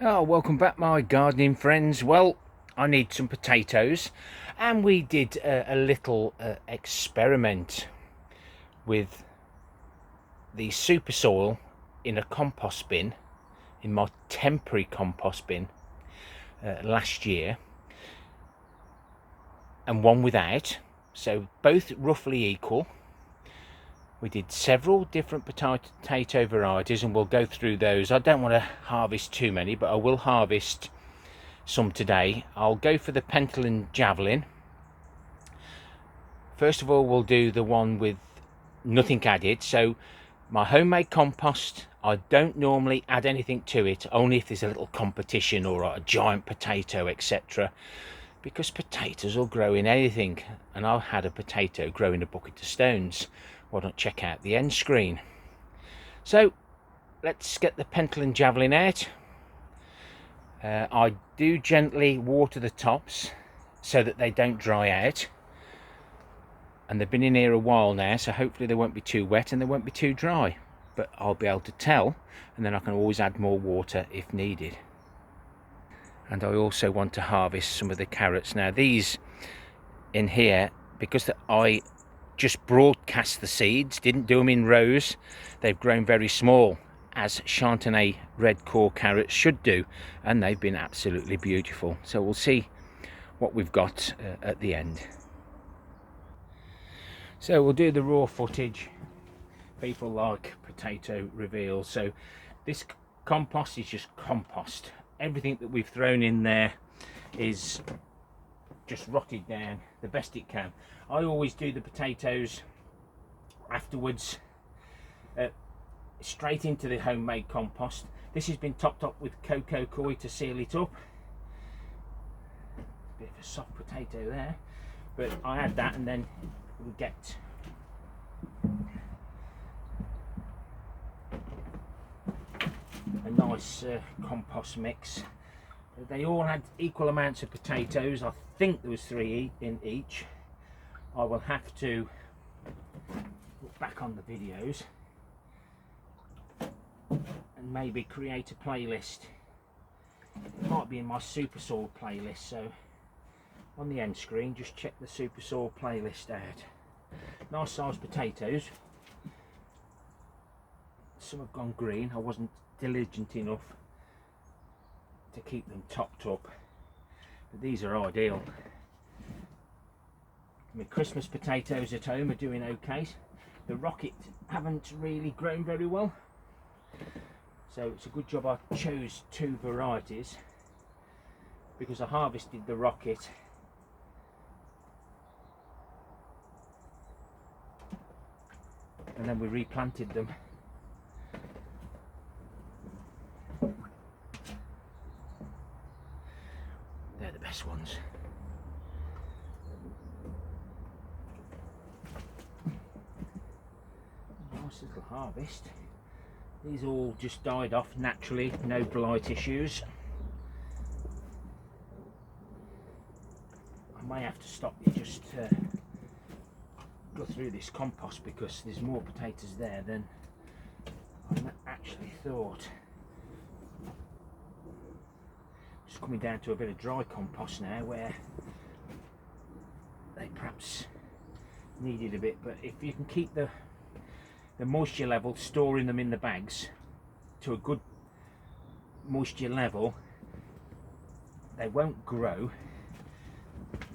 Oh, welcome back, my gardening friends. Well, I need some potatoes, and we did a little experiment with the Supersoil in a compost bin, in my temporary compost bin last year, and one without, so both roughly equal. We did several different potato varieties, and we'll go through those. I don't want to harvest too many, but I will harvest some today. I'll go for the Pentland Javelin. First of all, we'll do the one with nothing added. So my homemade compost, I don't normally add anything to it, only if there's a little competition or a giant potato, etc. Because potatoes will grow in anything, and I had a potato grow in a bucket of stones. Why don't check out the end screen? So let's get the Pentland Javelin out. I do gently water the tops so that they don't dry out, and they've been in here a while now, so hopefully they won't be too wet and they won't be too dry, but I'll be able to tell, and then I can always add more water if needed. And I also want to harvest some of the carrots. Now these in here, because I just broadcast the seeds, didn't do them in rows, they've grown very small, as Chantenay red core carrots should do, and they've been absolutely beautiful. So we'll see what we've got at the end. So we'll do the raw footage. People like potato reveals. So this compost is just compost. Everything that we've thrown in there is just rotted down the best it can. I always do the potatoes afterwards, straight into the homemade compost. This has been topped up with cocoa coir to seal it up. Bit of a soft potato there, but I add that, and then we get a nice compost mix. They all had equal amounts of potatoes. I think there was 3 in each. I will have to look back on the videos and maybe create a playlist. It might be in my Supersoil playlist, so on the end screen just check the Supersoil playlist out. Nice sized potatoes. Some have gone green. I wasn't diligent enough to keep them topped up, but these are ideal. My Christmas potatoes at home are doing okay. The rocket haven't really grown very well, so it's a good job I chose 2 varieties, because I harvested the rocket and then we replanted them. They're the best ones. Nice little harvest. These all just died off naturally, no blight issues. I may have to stop you just go through this compost, because there's more potatoes there than I actually thought. Just coming down to a bit of dry compost now, where they perhaps needed a bit, but if you can keep the moisture level, storing them in the bags to a good moisture level, they won't grow,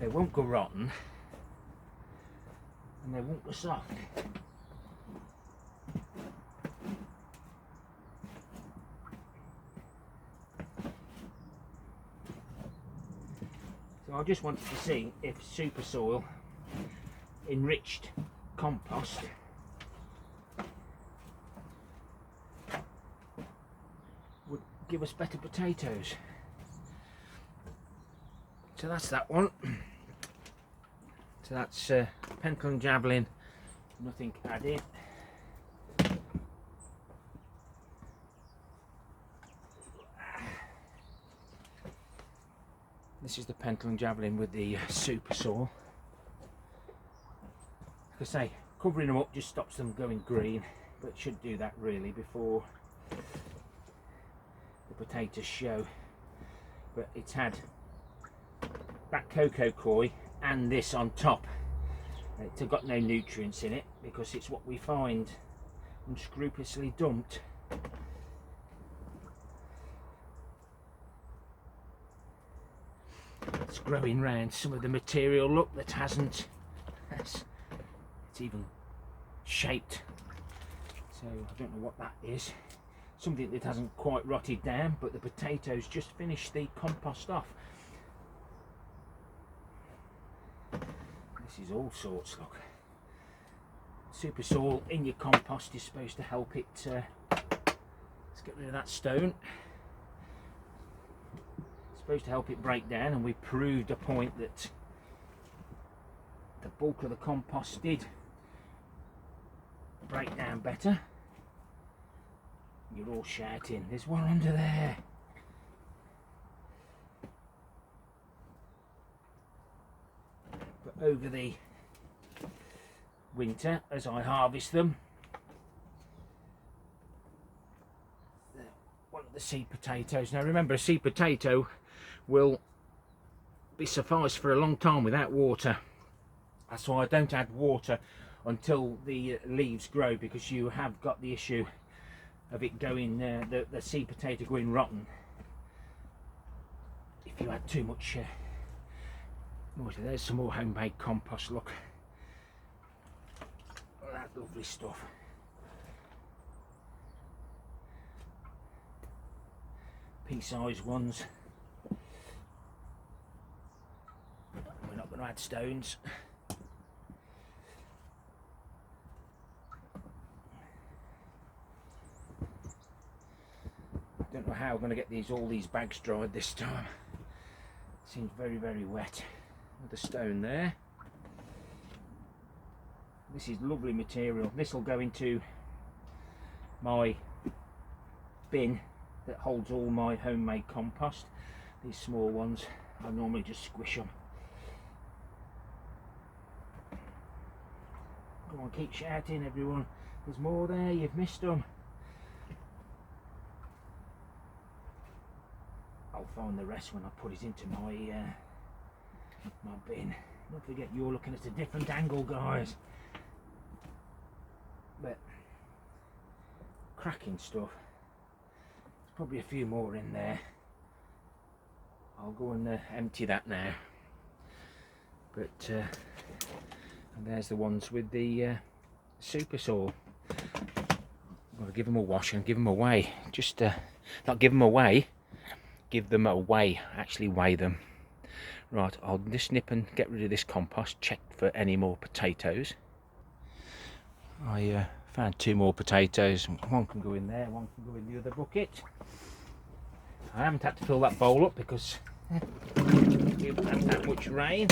they won't go rotten, and they won't go soft. So I just wanted to see if Supersoil enriched compost would give us better potatoes. So that's that one. So that's Pentland Javelin, nothing added. This is the Pentland Javelin with the Supersoil. Like I say, covering them up just stops them going green, but it should do that really before the potatoes show, but it's had that cocoa coir and this on top. It's got no nutrients in it because it's what we find unscrupulously dumped. It's growing round some of the material, look, that hasn't, it's even shaped, so I don't know what that is, something that hasn't quite rotted down, but the potatoes just finished the compost off. This is all sorts, look. Supersoil in your compost is supposed to help it, let's get rid of that stone. Supposed to help it break down, and we proved a point that the bulk of the compost did break down better. You're all shouting, there's one under there. But over the winter, as I harvest them, one of the seed potatoes, now remember, a seed potato will be sufficed for a long time without water. That's why I don't add water until the leaves grow, because you have got the issue of it going, the seed potato going rotten if you add too much water. There's some more homemade compost, look, that lovely stuff. Pea-sized ones. We're not going to add stones. I don't know how I'm going to get all these bags dried this time. Seems very, very wet. Another stone there. This is lovely material. This will go into my bin that holds all my homemade compost. These small ones, I normally just squish them. Go on, keep shouting everyone. There's more there, you've missed them. I'll find the rest when I put it into my my bin. Don't forget, you're looking at a different angle, guys. But cracking stuff. There's probably a few more in there. I'll go and empty that now. But and there's the ones with the Supersoil. I'm going to give them a wash and give them away. Just not give them away, give them away, actually weigh them. Right, I'll just nip and get rid of this compost, check for any more potatoes. I found 2 more potatoes. One can go in there, one can go in the other bucket. I haven't had to fill that bowl up because we haven't had that much rain.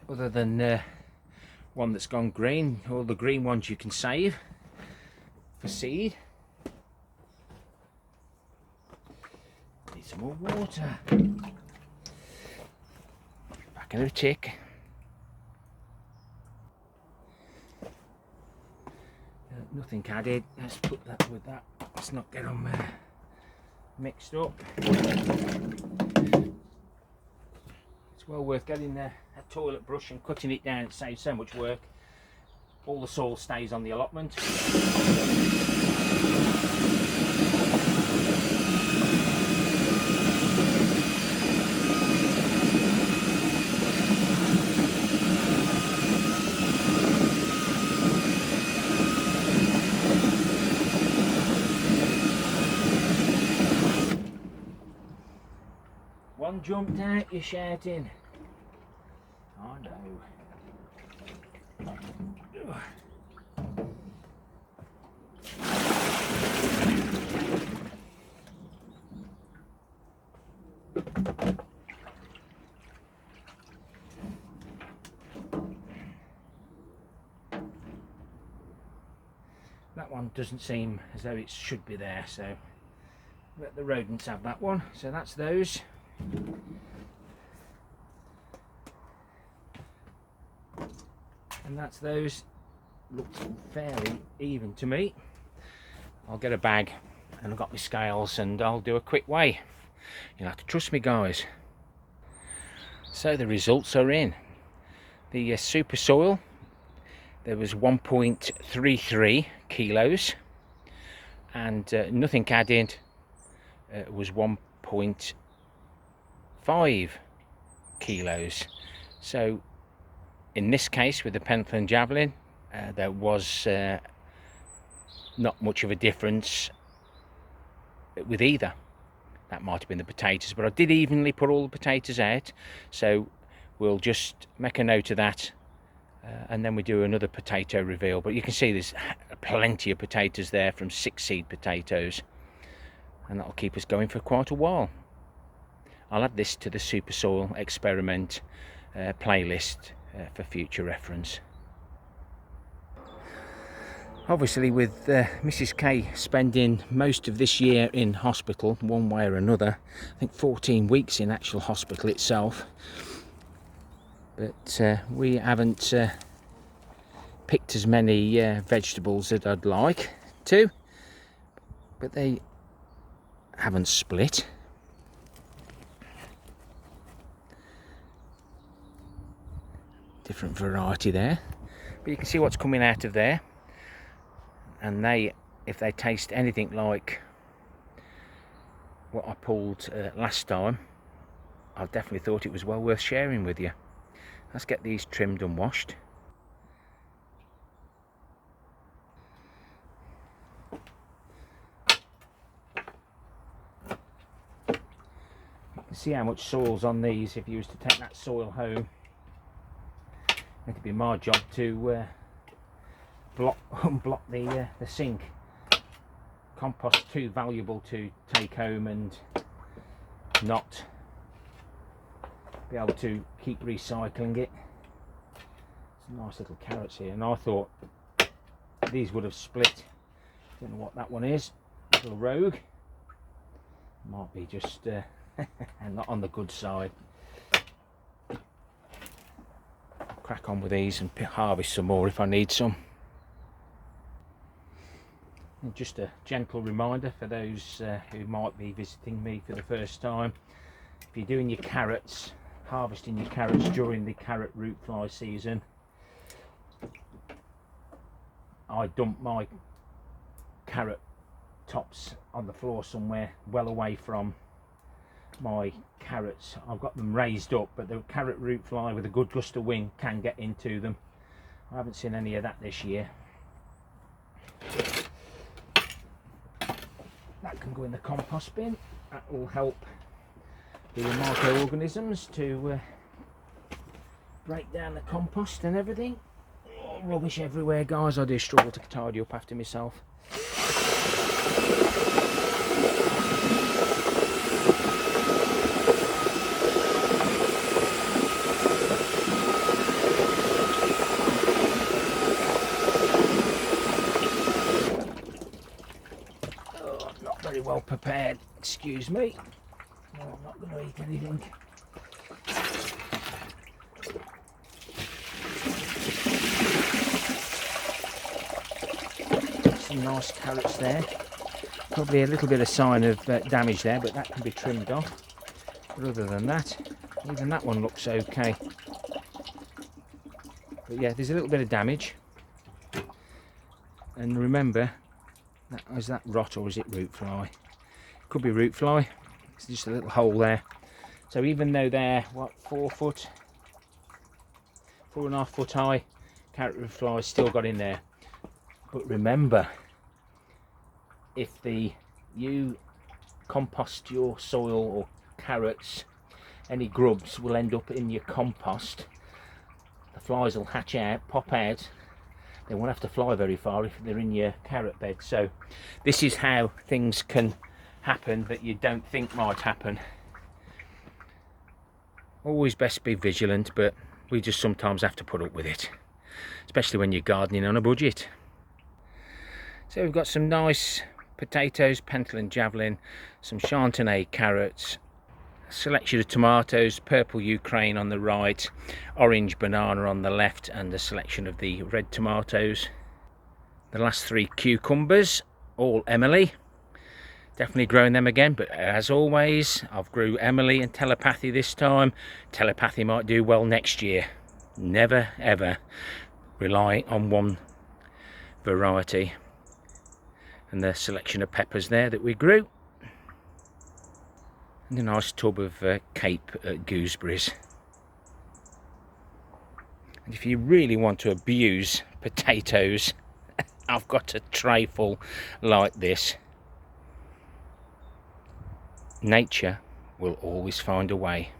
Other than one that's gone green, all the green ones you can save for seed. Need some more water. Back in the tick. Nothing added. Let's put that with that. Let's not get them mixed up. It's well worth getting a toilet brush and cutting it down. It saves so much work. All the soil stays on the allotment. One jumped out, you're shouting. Oh no. That one doesn't seem as though it should be there, so let the rodents have that one. So that's those. And that's those. Looks fairly even to me. I'll get a bag and I've got my scales and I'll do a quick weigh. You'll have to trust me, guys. So the results are in. The Supersoil, there was 1.33 kilos, and nothing added was 1.5 kilos. So in this case with the Pentland Javelin, there was not much of a difference with either. That might have been the potatoes, but I did evenly put all the potatoes out, so we'll just make a note of that, and then we do another potato reveal. But you can see there's plenty of potatoes there from 6-seed potatoes, and that'll keep us going for quite a while. I'll add this to the Supersoil experiment playlist for future reference. Obviously, with Mrs. K spending most of this year in hospital one way or another, I think 14 weeks in actual hospital itself, but we haven't picked as many vegetables as I'd like to, but they haven't split. Different variety there, but you can see what's coming out of there. And they, if they taste anything like what I pulled last time, I definitely thought it was well worth sharing with you. Let's get these trimmed and washed. You can see how much soil's on these. If you was to take that soil home, it'd be my job to unblock the sink. Compost too valuable to take home and not be able to keep recycling it. Some nice little carrots here, and I thought these would have split. Don't know what that one is. Little rogue. Might be just not on the good side. Crack on with these and harvest some more if I need some. And just a gentle reminder for those who might be visiting me for the first time: if you're doing your carrots, harvesting your carrots during the carrot root fly season, I dump my carrot tops on the floor somewhere well away from my carrots. I've got them raised up, but the carrot root fly with a good gust of wind can get into them. I haven't seen any of that this year. That can go in the compost bin. That will help the microorganisms to break down the compost and everything. Oh, rubbish everywhere, guys. I do struggle to tidy up after myself. Well prepared, excuse me. No, I'm not going to eat anything. Some nice carrots there. Probably a little bit of sign of damage there, but that can be trimmed off. But other than that, even that one looks okay. But yeah, there's a little bit of damage. And remember, is that rot or is it root fly? Could be root fly. It's just a little hole there. So even though they're what, 4.5 foot high, carrot root flies still got in there. But remember, if you compost your soil or carrots, any grubs will end up in your compost. The flies will hatch out, pop out. They won't have to fly very far if they're in your carrot bed. So this is how things can happen that you don't think might happen. Always best be vigilant, but we just sometimes have to put up with it, especially when you're gardening on a budget. So we've got some nice potatoes, Pentland Javelin, some Chantenay carrots, a selection of tomatoes, purple Ukraine on the right, orange banana on the left, and a selection of the red tomatoes. The last 3 cucumbers, all Emily. Definitely growing them again, but as always, I've grew Emily and Telepathy this time. Telepathy might do well next year. Never ever rely on one variety. And the selection of peppers there that we grew. And a nice tub of Cape gooseberries. And if you really want to abuse potatoes, I've got a tray full like this. Nature will always find a way.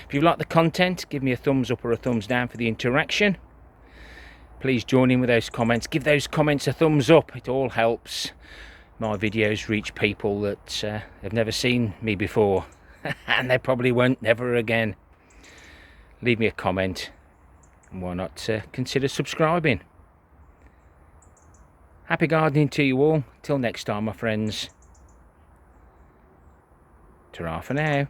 If you like the content, give me a thumbs up or a thumbs down for the interaction. Please join in with those comments. Give those comments a thumbs up. It all helps my videos reach people that have never seen me before. And they probably won't, never again. Leave me a comment. And why not consider subscribing. Happy gardening to you all. Till next time, my friends. Ta-ra for now.